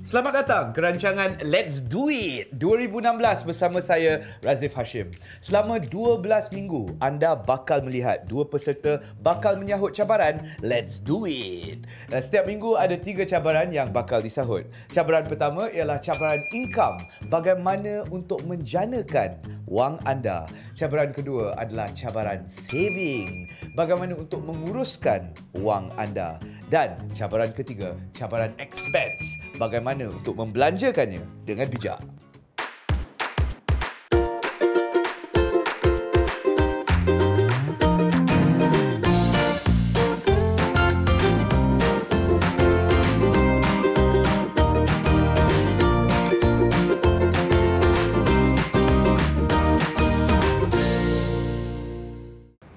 Selamat datang ke rancangan Let's Do It 2016 bersama saya Razif Hashim. Selama 12 minggu anda bakal melihat dua peserta bakal menyahut cabaran Let's Do It. Setiap minggu ada 3 cabaran yang bakal disahut. Cabaran pertama ialah cabaran income, bagaimana untuk menjanakan wang anda. Cabaran kedua adalah cabaran saving, bagaimana untuk menguruskan wang anda. Dan cabaran ketiga, cabaran expense, bagaimana untuk membelanjakannya dengan bijak.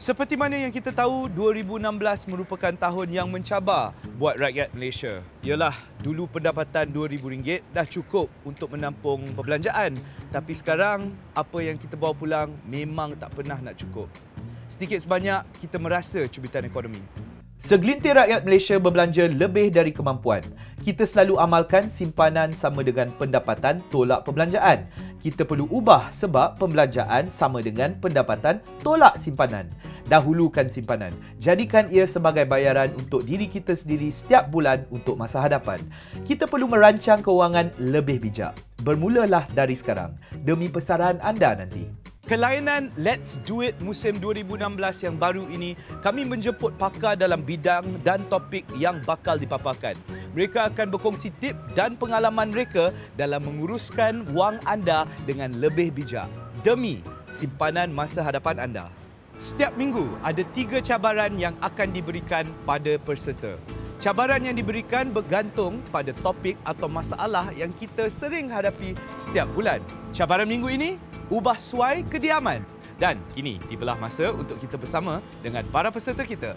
Seperti mana yang kita tahu, 2016 merupakan tahun yang mencabar buat rakyat Malaysia. Yalah, dulu pendapatan RM2,000 dah cukup untuk menampung perbelanjaan. Tapi sekarang, apa yang kita bawa pulang memang tak pernah nak cukup. Sedikit sebanyak, kita merasa cubitan ekonomi. Segelintir rakyat Malaysia berbelanja lebih dari kemampuan. Kita selalu amalkan simpanan sama dengan pendapatan tolak perbelanjaan. Kita perlu ubah sebab pembelanjaan sama dengan pendapatan tolak simpanan. Dahulukan simpanan. Jadikan ia sebagai bayaran untuk diri kita sendiri setiap bulan untuk masa hadapan. Kita perlu merancang kewangan lebih bijak. Bermulalah dari sekarang demi persaraan anda nanti. Kelainan Let's Do It musim 2016 yang baru ini, kami menjemput pakar dalam bidang dan topik yang bakal dipaparkan. Mereka akan berkongsi tip dan pengalaman mereka dalam menguruskan wang anda dengan lebih bijak demi simpanan masa hadapan anda. Setiap minggu ada 3 cabaran yang akan diberikan pada peserta. Cabaran yang diberikan bergantung pada topik atau masalah yang kita sering hadapi setiap bulan. Cabaran minggu ini, ubah suai kediaman. Dan kini tibalah masa untuk kita bersama dengan para peserta kita.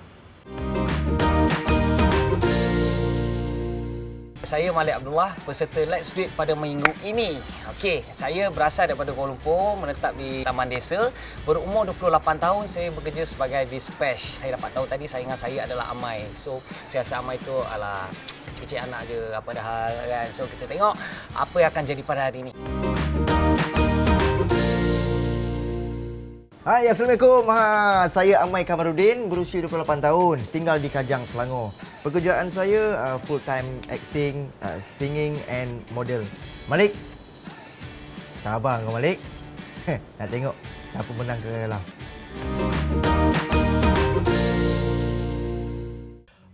Saya Malik Abdullah, peserta Let's Do It pada minggu ini. Okey, saya berasal daripada Kuala Lumpur, menetap di Taman Desa. Berumur 28 tahun, saya bekerja sebagai dispatch. Saya dapat tahu tadi saingan saya adalah Amai. So, saya rasa Amai itu adalah kecil-kecil anak je, apa dah hal kan. So, kita tengok apa yang akan jadi pada hari ini. Hai, Assalamualaikum. Saya Amai Kamarudin, berusia 28 tahun, tinggal di Kajang, Selangor. Pekerjaan saya full-time acting, singing and model. Malik, sabar kau Malik. Nak tengok siapa menang ke dalam.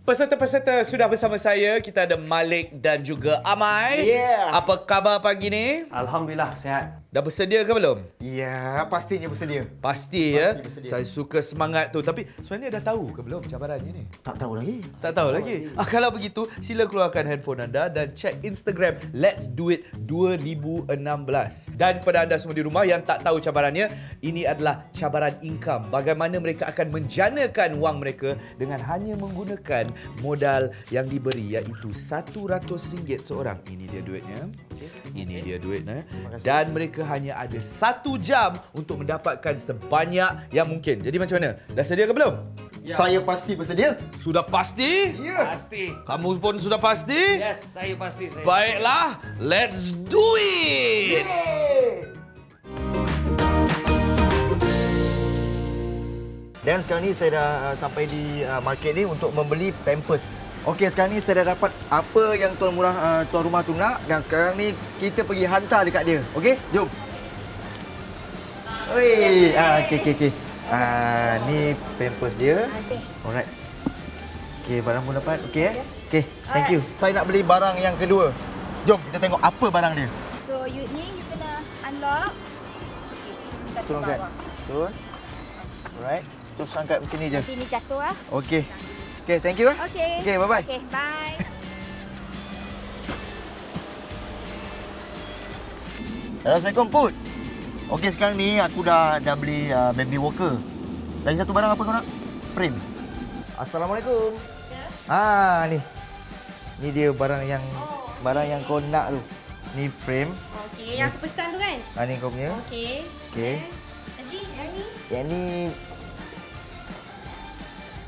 Peserta-peserta sudah bersama saya. Kita ada Malik dan juga Amai. Yeah. Apa khabar pagi ni? Alhamdulillah, sihat. Dah bersedia ke belum? Ya, pastinya bersedia. Pasti ya. bersedia. Saya suka semangat tu. Tapi sebenarnya dah tahu ke belum cabarannya ni? Tak tahu lagi. Tak tahu lagi. Kalau begitu, sila keluarkan handphone anda dan cek Instagram Let's Do It 2016. Dan kepada anda semua di rumah yang tak tahu cabarannya, ini adalah cabaran income. Bagaimana mereka akan menjanakan wang mereka dengan hanya menggunakan modal yang diberi, iaitu RM100 seorang. Ini dia duitnya. Ini dia duitnya. Dan mereka hanya ada 1 jam untuk mendapatkan sebanyak yang mungkin. Jadi macam mana? Dah sedia ke belum? Ya. Saya pasti bersedia. Sudah pasti? Ya. Pasti. Kamu pun sudah pasti? Yes, saya pasti. Baiklah, let's do it! Dan sekarang ni saya dah sampai di market ni untuk membeli Pampers. Okey, sekarang ni saya dah dapat apa yang tuan rumah tu nak, dan sekarang ni kita pergi hantar dekat dia. Okey, jom. Oi, okey. Ni Pampers dia. Alright. Okey, barang pun dapat. Okey Okey, thank you. Saya nak beli barang yang kedua. Jom kita tengok apa barang dia. So, you kena unlock. Okey, kita Turunkan. Turun. Alright. Terus angkat macam ni je. Nanti ni jatuh ah. Okey. Okey, thank you. Okey. Okey, bye-bye. Okey, bye. Assalamualaikum, Put. Okey, sekarang ni aku dah beli baby walker. Lagi satu barang apa kau nak? Frame. Assalamualaikum. Ya. Ni. Ni dia barang yang kau nak tu. Ni frame. Okey, yang aku pesan tu kan? Ni kau punya. Okey. Okey. Tadi yang ni?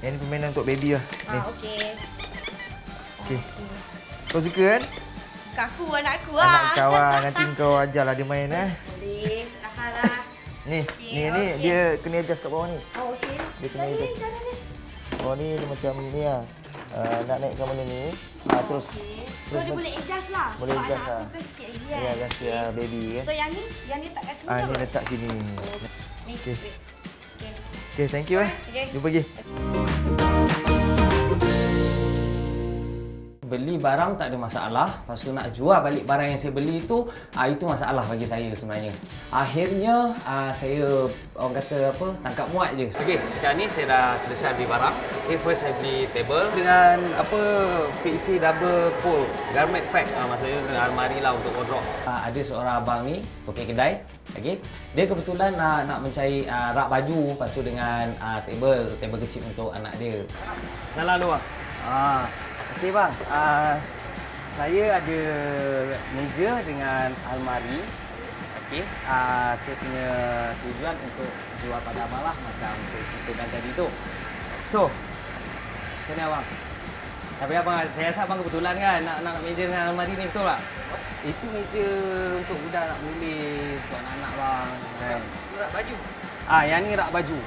Yang ni permainan untuk baby lah. Ni. Okey. Okey. Kau suka kan? Kaku anakku Anak kau lah. Nanti kau ajarlah dia main Boleh, lah. Ni, Okey, ni okey. dia kena adjust kat bawah ni. Oh, okey. Dia kena Cara ni, adjust. cara ni. Bawah ni dia macam ni lah. Nak naikkan benda ni. Terus Okey. So, terus dia boleh adjust lah. Boleh Sebab adjust anak lah. aku kecil lagi kan. Ya, kasi baby kan. So, yang ni tak kat sini Ni ke? letak sini. Ni, Okey. wait. Okey. Okay, thank you Okey. Jumpa lagi. Beli barang tak ada masalah. Lepas tu nak jual balik barang yang saya beli itu masalah bagi saya sebenarnya. Akhirnya saya orang kata apa, tangkap muat je. Okey, sekarang ni saya dah selesai beli barang. Okay, first saya beli table dengan apa fixie rubber pole, garment pack. Maksudnya dengan almari lah untuk wardrobe. Ada seorang abang ni, tokek kedai. Okey, dia kebetulan nak mencari rak baju, lepas tu dengan table kecil untuk anak dia. Salah lu bang. Okey bang, saya ada meja dengan almari. Okey, saya punya tujuan untuk jual pada abang lah, macam saya ceritakan tadi tu. So, macam mana abang? Tapi abang, saya rasa abang kebetulan kan nak meja dengan almari ni, betul tak? Itu meja untuk budak nak menulis, untuk anak-anak bang. Kan? Rak baju. Yang ni rak baju.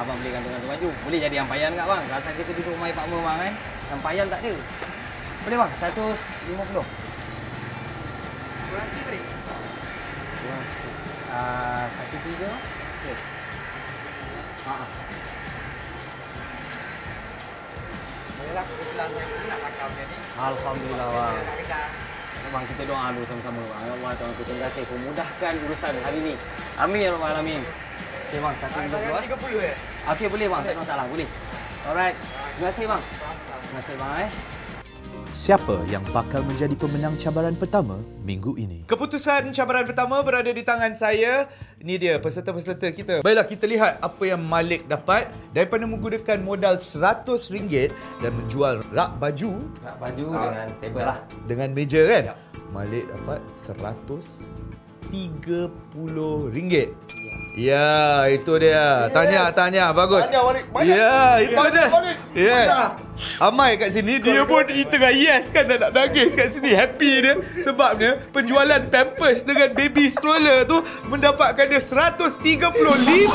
Abang boleh gantung-gantung baju. Boleh jadi ampayan kat bang. Kalau kita duduk rumah Pak Mer bang kan. Ampayan tak ada. Boleh bang, 150. Kurang sikit boleh? Kurang sikit. 1.3. Okey. Bolehlah, kebetulan saya pun nak pakai benda ni. Alhamdulillah bang. Nak dekat. Bang, kita doa dulu sama-sama. Ya Allah, Tuhan kita terima kasih memudahkan urusan hari ini. Amin ya rabbal alamin. Okey bang, 150. 30 Okey boleh bang, tak ada masalah, boleh. Alright. Terima kasih bang. Terima kasih bang Siapa yang bakal menjadi pemenang cabaran pertama minggu ini? Keputusan cabaran pertama berada di tangan saya. Ini dia peserta-peserta kita. Baiklah, kita lihat apa yang Malik dapat daripada menggunakan modal RM100 dan menjual rak baju Rak baju dengan table lah. dengan meja kan. Malik dapat RM130. Ya, itu dia. Tanya, bagus. Tanya balik. Ya, itu dia. balik. Ya. Amai kat sini dia pun di tengah yes kan, nak nangis kat sini. Happy dia sebabnya penjualan Pampers dengan baby stroller tu mendapatkan dia RM135.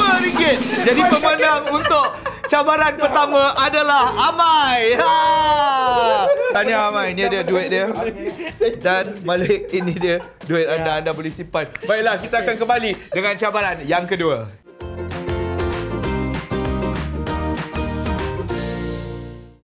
Jadi pemenang untuk cabaran pertama adalah Amai. Tanya Amai, ini dia duit dia. Dan Malik, ini dia duit anda boleh simpan. Baiklah, kita akan kembali dengan cabaran yang kedua.